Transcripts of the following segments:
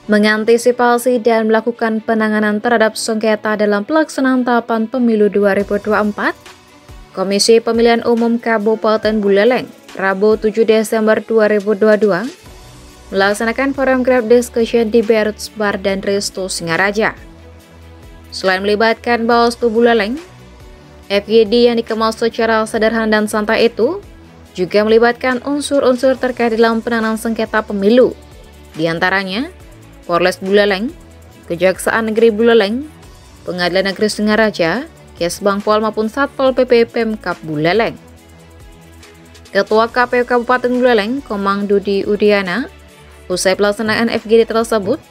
mengantisipasi dan melakukan penanganan terhadap sengketa dalam pelaksanaan tahapan pemilu 2024, Komisi Pemilihan Umum Kabupaten Buleleng, Rabu 7 Desember 2022, melaksanakan forum group discussion di Berutsbar dan Resto Singaraja. Selain melibatkan Bawaslu Buleleng, FGD yang dikemas secara sederhana dan santai itu juga melibatkan unsur-unsur terkait dalam penanganan sengketa pemilu, di antaranya Polres Buleleng, Kejaksaan Negeri Buleleng, Pengadilan Negeri Singaraja, Kesbang Pol maupun Satpol PP Pemkab Buleleng. Ketua KPU Kabupaten Buleleng, Komang Dudi Udiana, usai pelaksanaan FGD tersebut,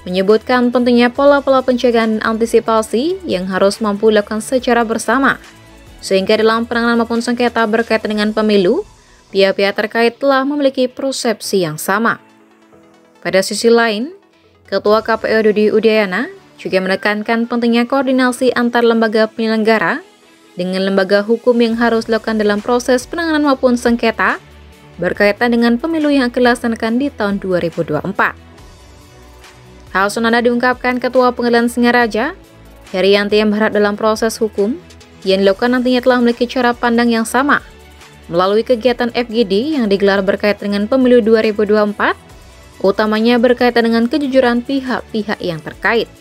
menyebutkan pentingnya pola-pola pencegahan dan antisipasi yang harus mampu dilakukan secara bersama, sehingga dalam penanganan maupun sengketa berkaitan dengan pemilu, pihak-pihak terkait telah memiliki persepsi yang sama. Pada sisi lain, Ketua KPU Dudi Udiana juga menekankan pentingnya koordinasi antar lembaga penyelenggara dengan lembaga hukum yang harus dilakukan dalam proses penanganan maupun sengketa berkaitan dengan pemilu yang akan dilaksanakan di tahun 2024. Hal senada diungkapkan Ketua Pengadilan Singaraja, Herianti, yang berharap dalam proses hukum yang dilakukan nantinya telah memiliki cara pandang yang sama melalui kegiatan FGD yang digelar berkaitan dengan pemilu 2024, utamanya berkaitan dengan kejujuran pihak-pihak yang terkait.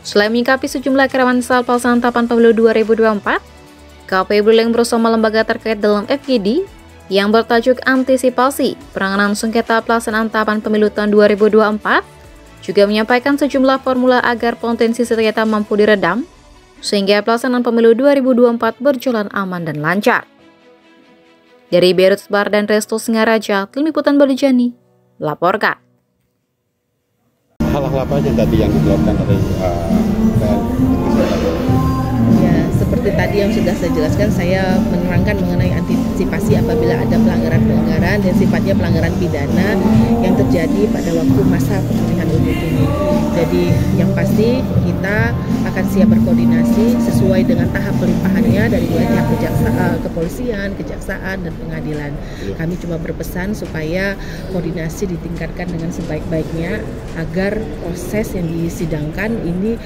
Selain menyikapi sejumlah kerawanan soal pelaksanaan tahapan pemilu 2024, KPU Buleleng bersama lembaga terkait dalam FGD yang bertajuk antisipasi penanganan sengketa pelaksanaan tahapan pemilu tahun 2024 juga menyampaikan sejumlah formula agar potensi sengketa mampu diredam sehingga pelaksanaan pemilu 2024 berjalan aman dan lancar. Dari Berutsbar dan Resto Singaraja, Tim Liputan Balijani melaporkan. Hal-hal apa aja tadi yang dilakukan oleh Ya, seperti tadi yang sudah saya jelaskan, saya menerangkan mengenai antisipasi apabila ada pelanggaran-pelanggaran dan sifatnya pelanggaran pidana yang terjadi pada waktu masa pemilihan umum ini. Jadi yang pasti kita akan siap berkoordinasi sesuai dengan tahap pelimpahannya dari pihak kepolisian, kejaksaan, dan pengadilan. Kami cuma berpesan supaya koordinasi ditingkatkan dengan sebaik-baiknya agar proses yang disidangkan ini,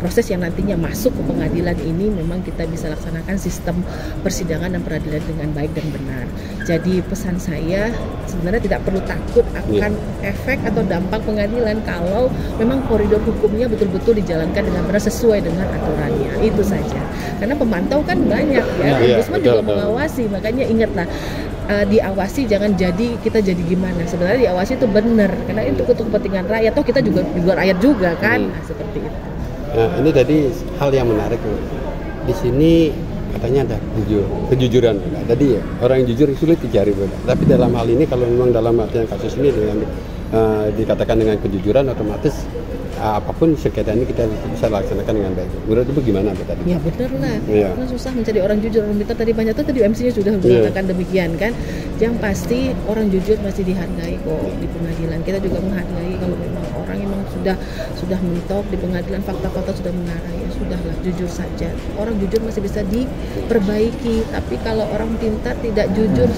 proses yang nantinya masuk ke pengadilan ini memang kita bisa laksanakan sistem persidangan dan peradilan dengan baik dan benar. Jadi pesan saya sebenarnya tidak perlu takut akan efek atau dampak pengadilan kalau memang koridor hukumnya betul-betul dijalankan dengan benar sesuai dengan aturannya. Itu saja. Karena pemantau kan banyak ya. Ombudsman juga mengawasi, makanya ingatlah diawasi, jangan jadi kita jadi gimana. Sebenarnya diawasi itu benar karena itu untuk kepentingan rakyat. Toh kita juga rakyat juga kan. Nah, seperti itu. Nah, ini tadi hal yang menarik. Di sini katanya ada kejujuran. Jadi orang yang jujur sulit dicari. Tapi dalam hal ini kalau memang dalam artian kasus ini dengan dikatakan dengan kejujuran, otomatis apapun sengketa ini kita bisa laksanakan dengan baik. Menurut Ibu gimana tadi? Ya benar lah, karena susah mencari orang jujur. Orang pintar tadi banyak tuh, tadi MC-nya sudah mengatakan demikian kan. Yang pasti orang jujur masih dihargai kok di pengadilan. Kita juga menghargai kalau memang orang memang sudah mentok di pengadilan, fakta-fakta sudah mengarah, ya sudahlah, jujur saja. Orang jujur masih bisa diperbaiki, tapi kalau orang pintar tidak jujur,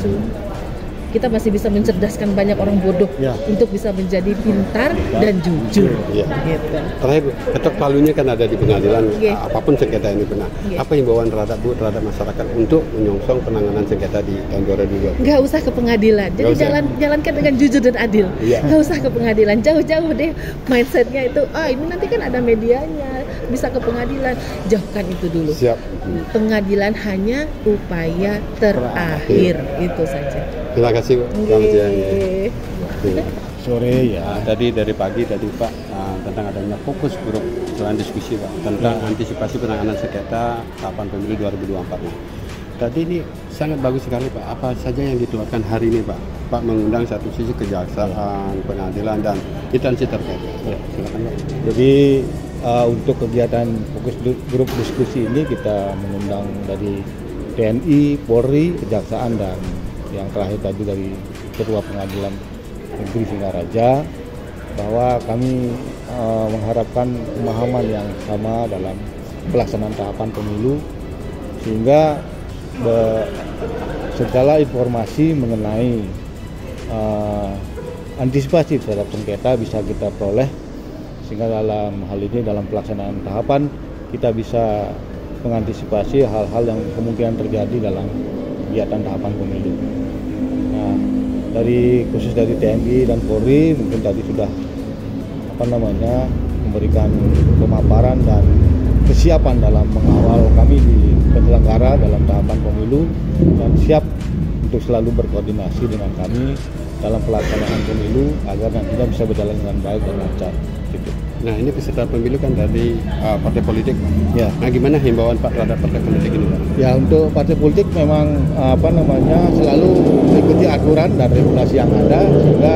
kita masih bisa mencerdaskan banyak orang bodoh untuk bisa menjadi pintar dan jujur. Gitu. Terakhir, ketok palunya kan ada di pengadilan, apapun sengketa ini benar. Apa himbauan terhadap masyarakat untuk menyongsong penanganan sengketa di tahun 2020? Nggak usah ke pengadilan, jadi jalankan dengan jujur dan adil. Nggak usah ke pengadilan, jauh-jauh deh mindsetnya itu. Ini nanti kan ada medianya, bisa ke pengadilan. Jauhkan itu dulu. Siap. Pengadilan hanya upaya terakhir, itu saja. Terima kasih, selamat siang. Sore ya, tadi dari pagi tadi Pak tentang adanya fokus grup selain diskusi Pak tentang antisipasi penanganan sengketa tahapan pemilu 2024. Tadi ini sangat bagus sekali Pak. Apa saja yang ditularkan hari ini Pak? Pak mengundang satu sisi kejaksaan, pengadilan dan instansi terkait. Silakan Pak. Jadi untuk kegiatan fokus grup diskusi ini kita mengundang dari TNI, Polri, Kejaksaan, dan yang terakhir tadi dari Ketua Pengadilan Negeri Singaraja, bahwa kami mengharapkan pemahaman yang sama dalam pelaksanaan tahapan pemilu sehingga segala informasi mengenai antisipasi terhadap sengketa bisa kita peroleh, sehingga dalam hal ini dalam pelaksanaan tahapan kita bisa mengantisipasi hal-hal yang kemungkinan terjadi dalam kegiatan tahapan pemilu. Nah, khusus dari TNI dan Polri mungkin tadi sudah memberikan pemaparan dan kesiapan dalam mengawal kami di penyelenggara dalam tahapan pemilu, dan siap untuk selalu berkoordinasi dengan kami dalam pelaksanaan pemilu agar nantinya bisa berjalan dengan baik dan lancar. Gitu. Nah, ini peserta pemilu kan dari partai politik. Ya. Nah, gimana himbauan Pak terhadap partai politik ini, Pak? Ya, untuk partai politik memang selalu mengikuti aturan dan regulasi yang ada, sehingga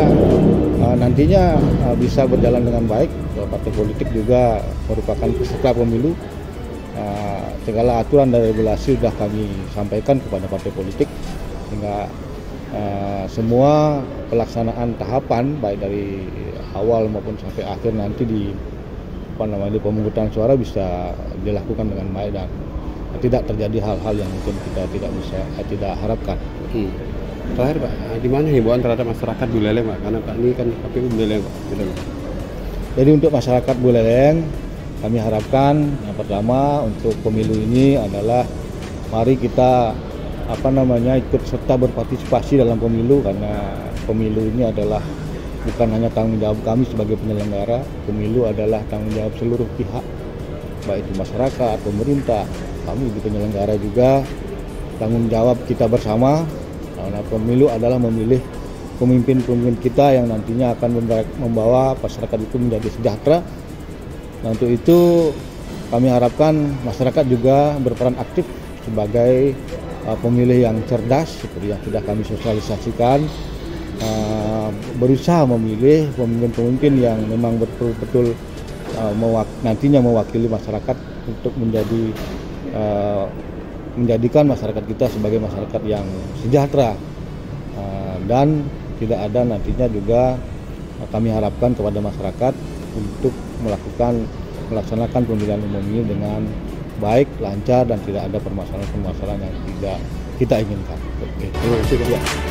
nantinya bisa berjalan dengan baik. Partai politik juga merupakan peserta pemilu. Segala aturan dan regulasi sudah kami sampaikan kepada partai politik, sehingga semua pelaksanaan tahapan baik dari awal maupun sampai akhir nanti di pemungutan suara bisa dilakukan dengan baik dan tidak terjadi hal-hal yang mungkin kita tidak harapkan. Terakhir Pak, gimana himbauan terhadap masyarakat Buleleng, Pak? Karena Pak ini kan KPU Buleleng, Pak. Jadi untuk masyarakat Buleleng, kami harapkan yang pertama untuk pemilu ini adalah mari kita ikut serta berpartisipasi dalam pemilu, karena pemilu ini adalah bukan hanya tanggung jawab kami sebagai penyelenggara, pemilu adalah tanggung jawab seluruh pihak, baik itu masyarakat, pemerintah, kami di penyelenggara juga tanggung jawab kita bersama. Karena pemilu adalah memilih pemimpin-pemimpin kita yang nantinya akan membawa masyarakat itu menjadi sejahtera. Nah, untuk itu kami harapkan masyarakat juga berperan aktif sebagai pemilih yang cerdas, seperti yang sudah kami sosialisasikan, berusaha memilih pemimpin-pemimpin yang memang betul-betul nantinya mewakili masyarakat untuk menjadikan masyarakat kita sebagai masyarakat yang sejahtera, dan tidak ada nantinya juga kami harapkan kepada masyarakat untuk melaksanakan pemilihan umum ini dengan baik, lancar, dan tidak ada permasalahan-permasalahan yang tidak kita inginkan. Terima kasih, Pak.